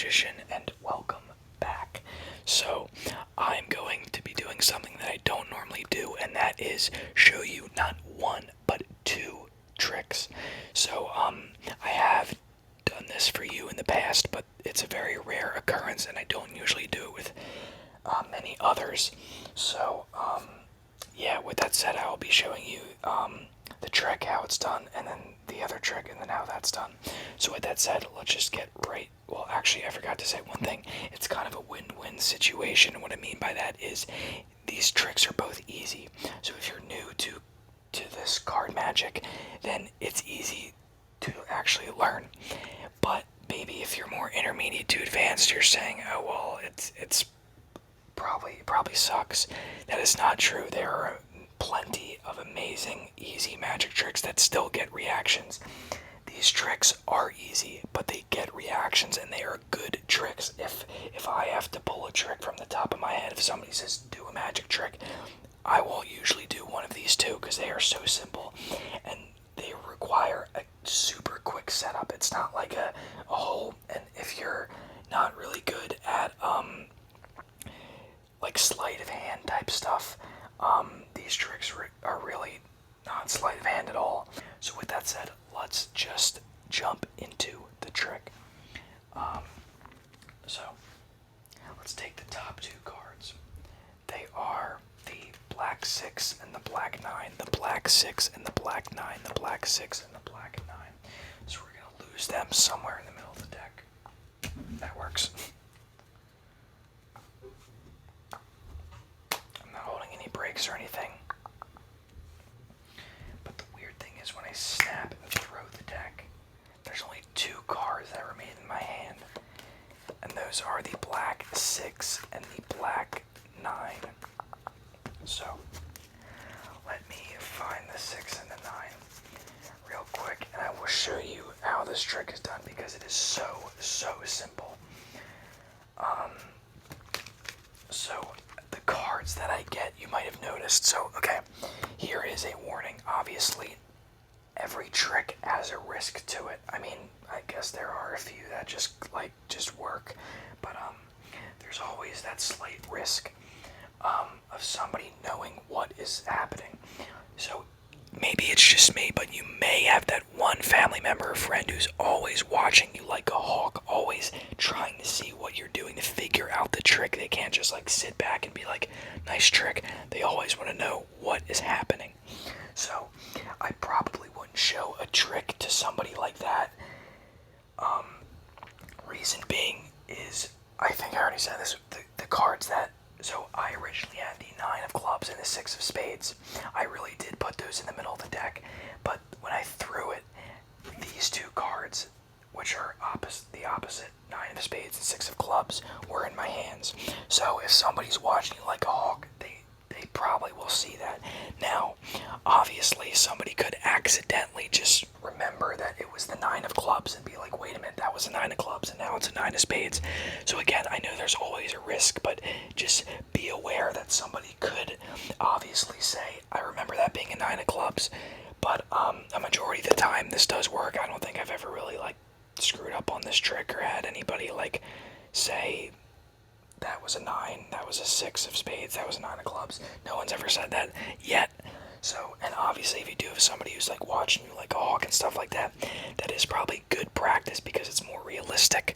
Magician, and welcome back. So, I'm going to be doing something that I don't normally do, and that is show you not one, but two tricks. So, I have done this for you in the past, but it's a very rare occurrence, and I don't usually do it with many others. So, yeah, with that said, I will be showing you the trick, how it's done, and then the other trick, and then how that's done. So with that said, let's just get right. Well, actually, I forgot to say one thing. It's kind of a win-win situation. And what I mean by that is these tricks are both easy. So if you're new to this card magic, then it's easy to actually learn. But maybe if you're more intermediate to advanced, you're saying, oh well, it's probably sucks. That is not true. There are plenty of amazing, easy magic tricks that still get reactions. These tricks are easy, but they get reactions, and they are good tricks. If I have to pull a trick from the top of my head, if somebody says do a magic trick, I will usually do one of these two because they are so simple, and they require a super quick setup. It's not like a whole. And if you're not really good at like sleight of hand type stuff, these tricks are really not sleight of hand at all. So with that said, let's just jump into the trick. So let's take the top two cards. They are the black 6 and the black 9, the black 6 and the black 9, the black 6 and the black 9. So we're going to lose them somewhere in the middle of the deck. That works. I'm not holding any breaks or anything. But the weird thing is when I snap and throw the deck, there's only two cards that remain in my hand. And those are the black 6 and the black 9. So, let me find the 6 and the 9 real quick, and I will show you how this trick is done because it is so simple. So, the cards that I get, you might have noticed. So, okay, here is a warning. Obviously, every trick has a risk to it. I mean, I guess there are a few that just work, but there's always that slight risk of somebody knowing what is happening. So maybe it's just me, but you may have that one family member or friend who's always watching you like a hawk, always trying to see what you're doing to figure out the trick. They can't just like sit back and be like, nice trick. They always want to know what is happening. So I probably wouldn't show a trick to somebody like that. Reason being is, I think I already said this, the cards that, so I originally had the 9 of clubs and the 6 of spades. I really did put those in the middle of the deck, but when I threw it, these two cards, which are the opposite, 9 of spades and 6 of clubs, were in my hands. So if somebody's watching you like a hawk, they probably will see that. Now, obviously, somebody could accidentally just remember that it was the 9 of clubs and be like, wait a minute, that was a 9 of clubs and now it's a 9 of spades. So again, I know there's always a risk, but just be aware that somebody could obviously say, I remember that being a 9 of clubs, but a majority of the time this does work. I don't think I've ever really like screwed up on this trick or had anybody like say that was a 9, that was a 6 of spades, that was a 9 of clubs. No one's ever said that yet. So, and obviously if you do have somebody who's like watching you like a hawk and stuff like that, that is probably good practice because it's more realistic.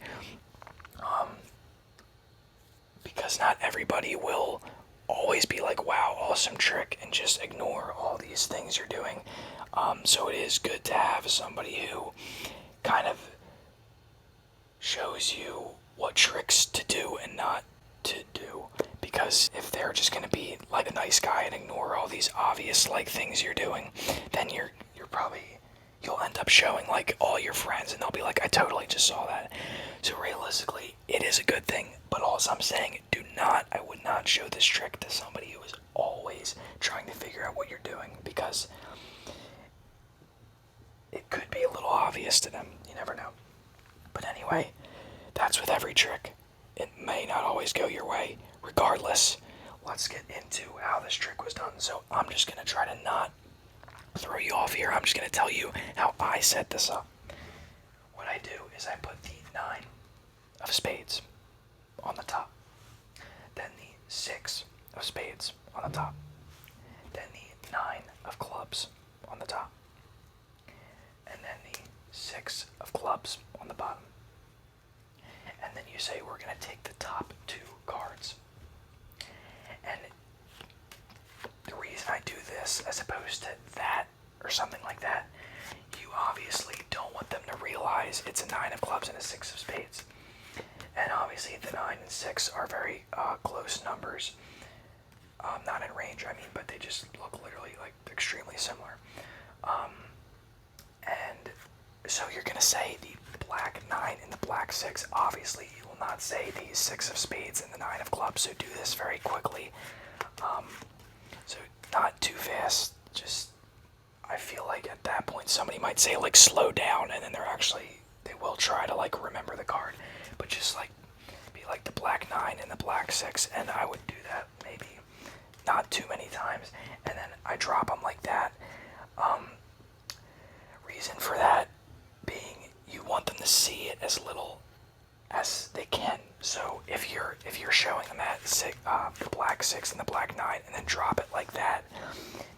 Because not everybody will always be like, wow, awesome trick, and just ignore all these things you're doing. So it is good to have somebody who kind of shows you what tricks to do and not to do, because if they're just going to be like a nice guy and ignore all these obvious like things you're doing, then you'll end up showing like all your friends and they'll be like, I totally just saw that. So realistically, it is a good thing, but also I'm saying I would not show this trick to somebody who is always trying to figure out what you're doing, because it could be a little obvious to them. You never know. But anyway, that's with every trick. It may not always go your way. Regardless, let's get into how this trick was done. So I'm just going to try to not throw you off here. I'm just going to tell you how I set this up. What I do is I put the 9 of spades on the top, then the 6 of spades on the top, then the 9 of clubs on the top, and then the 6 of clubs on the bottom. And then you say we're going to take the top 2 cards. And the reason I do this as opposed to that or something like that, you obviously don't want them to realize it's a 9 of clubs and a 6 of spades. And obviously the 9 and 6 are very close numbers. Not in range, I mean, but they just look literally like extremely similar. And so you're going to say the black 9 and the black 6. Obviously you will not say the 6 of spades and the 9 of clubs, so do this very quickly. So not too fast, just, I feel like at that point somebody might say like slow down, and then they will try to like remember the card, but just like be like the black 9 and the black 6, and I would do that maybe not too many times, and then I drop them like that. Reason for that being you want them to see it as little as they can. So if you're showing them at the black 6 and the black 9 and then drop it like that,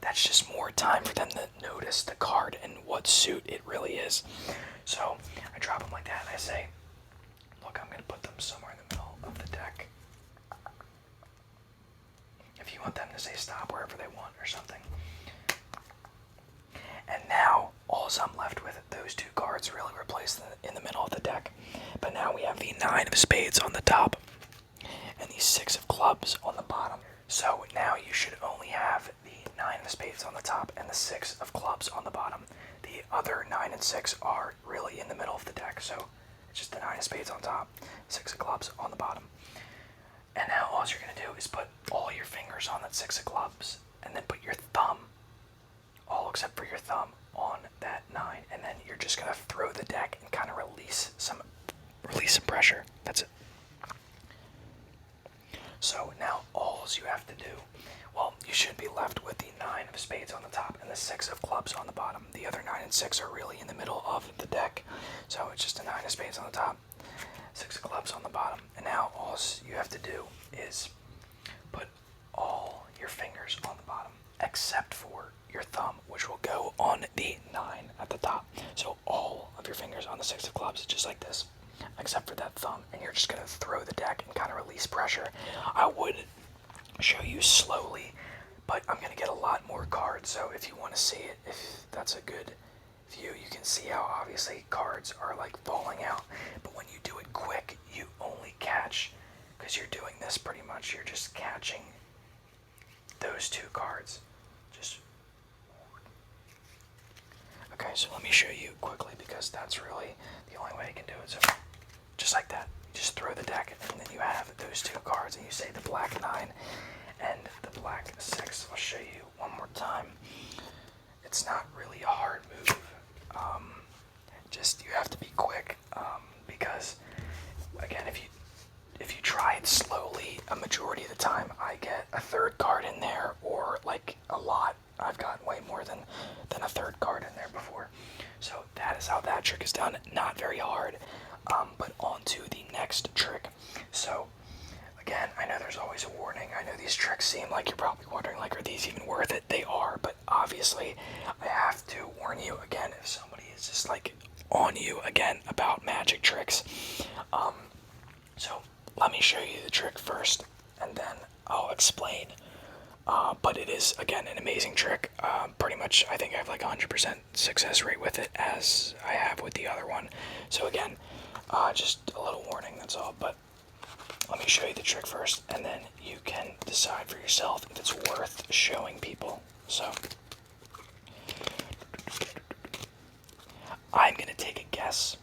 that's just more time for them to notice the card and what suit it really is. So I drop them like that and I say, look, I'm going to put them somewhere in the middle of the deck. If you want them to say stop wherever they want or something. And now all I'm left with, those 2 cards really replaced in the middle of the deck. But now we have the 9 of spades on the top and the 6 of clubs on the bottom. So now you should only have the 9 of spades on the top and the 6 of clubs on the bottom. The other 9 and 6 are really in the middle of the deck, so it's just the 9 of spades on top, 6 of clubs on the bottom. And now all you're going to do is put all your fingers on that 6 of clubs and then put your thumb, all except for your thumb, on that 9, and then you're just going to throw the deck and kind of release some pressure. That's it. So now all you have to do, well, you should be left with the 9 of spades on the top and the 6 of clubs on the bottom. The other 9 and 6 are really in the middle of the deck, so it's just a 9 of spades on the top, 6 of clubs on the bottom. And now all you have to do is put all your fingers on the bottom, except for your thumb, which will go on the 9 at the top. So all of your fingers on the 6 of clubs, just like this, except for that thumb, and you're just going to throw the deck and kind of release pressure. I would show you slowly, but I'm going to get a lot more cards, so if you want to see it, if that's a good view, you can see how obviously cards are like falling out. But when you do it quick, you only catch, because you're doing this pretty much, you're just catching those 2 cards. Just okay, so let me show you quickly, because that's really the only way I can do it. So just like that, you just throw the deck, and then you have those 2 cards, and you say the black 9 and the black 6. I'll show you one more time. It's not really a hard move. Just you have to be quick, because again, if you try it slowly, a majority of the time I get a 3rd card in there, or like a lot. I've gotten way more than a 3rd card in there before. So that is how that trick is done. Not very hard. But on to the next trick. So again, I know there's always a warning. I know these tricks seem like you're probably wondering, like, are these even worth it? They are, but obviously I have to warn you again if somebody is just like on you again about magic tricks. So let me show you the trick first, and then I'll explain. But it is, again, an amazing trick. Pretty much, I think I have like 100% success rate with it, as I have with the other one. So again, just a little warning, that's all. But let me show you the trick first, and then you can decide for yourself if it's worth showing people. So I'm going to take a guess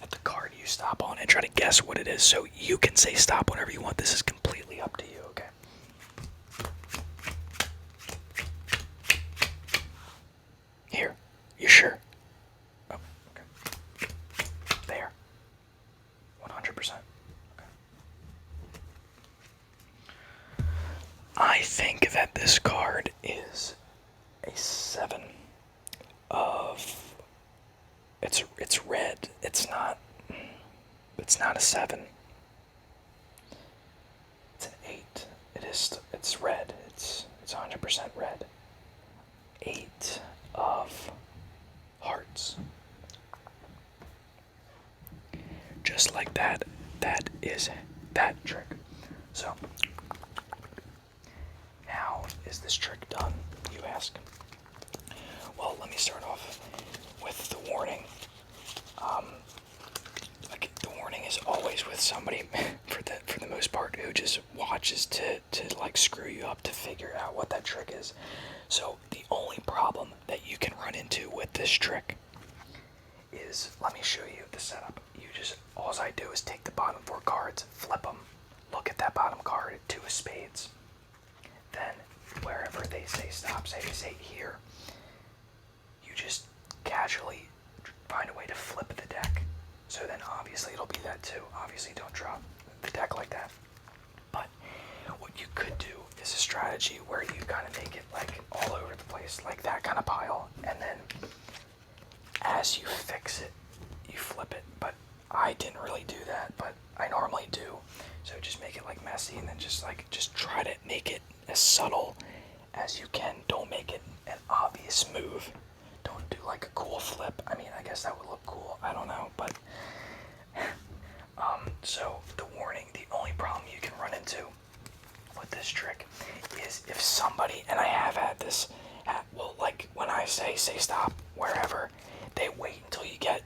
at the card you stop on and try to guess what it is. So you can say stop whenever you want. This is completely up to you, okay? Here. You sure? Oh, okay. There. 100%. Okay. I think that this card is a 7 of... It's red. It's not... It's not a 7. It's an 8. It's red. It's 100% red. 8 of hearts. Just like that. That is that trick. So, how is this trick done, you ask? Well, let me start off with the warning. Like, the warning is always with somebody, for the most part, who just watches to like screw you up to figure out what that trick is. So the only problem that you can run into with this trick is, let me show you the setup. All I do is take the bottom 4 cards, flip them, look at that bottom card, 2 of spades. Then wherever they say stop, say they say here, you just casually find a way to flip the deck. So then obviously it'll be that too. Obviously don't drop the deck like that. But what you could do is a strategy where you kind of make it like all over the place, like that kind of pile, and then as you fix it, you flip it. But I didn't really do that, but I normally do. So just make it like messy, and then just try to make it as subtle as you can. Don't make it an obvious move. Don't do like a cool flip. I mean, I guess that would look cool. I don't know, but so the warning, the only problem you can run into with this trick is if somebody, and I have had this, well, like when I say stop wherever, they wait until you get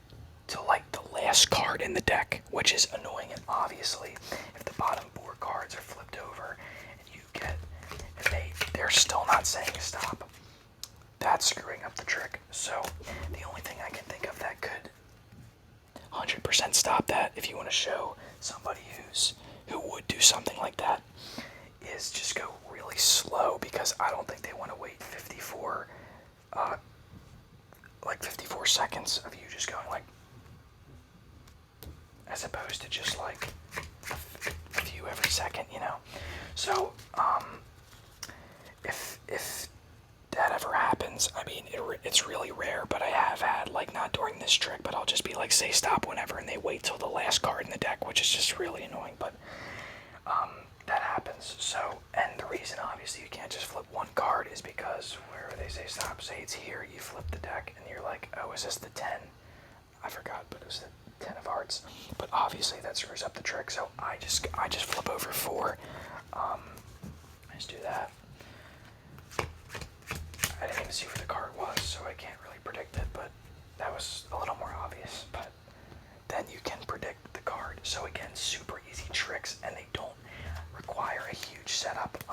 to like the last card in the deck, which is annoying. And obviously, if the bottom 4 cards are flipped over and they're still not saying stop, that's screwing up the trick. So the only thing I can think of that could 100% stop that, if you want to show somebody who would do something like that, is just go really slow, because I don't think they want to wait 54 seconds of you just going like, as opposed to just like a few every second, you know. So if that ever happens, I mean, it's really rare, but I have had, like, not during this trick, but I'll just be like, say stop whenever, and they wait till the last card in the deck, which is just really annoying. But that happens. So, and the reason obviously you can't just flip 1 card is because wherever they say stop, say it's here, you flip the deck and you're like, oh, is this the 10? I forgot, but it was the 10 of hearts. But obviously that screws up the trick, so I just flip over 4. I just do that. I didn't even see where the card was, so I can't really predict it, but that was a little more obvious. But then you can predict the card. So again, super easy tricks, and they don't require a huge setup.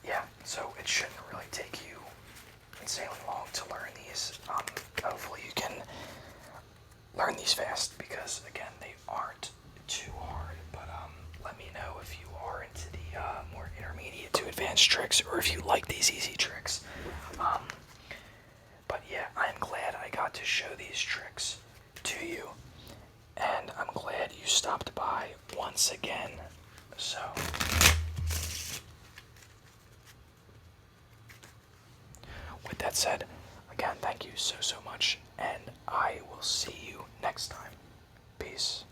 Yeah, so it shouldn't really take you insanely long to learn these. Hopefully you can learn these fast, because again, they aren't too hard. But let me know if you are into the more intermediate to advanced tricks, or if you like these easy tricks. But yeah, I'm glad I got to show these tricks to you, and I'm glad you stopped by once again. So with that said, again, thank you so much, and I will see you next time. Peace.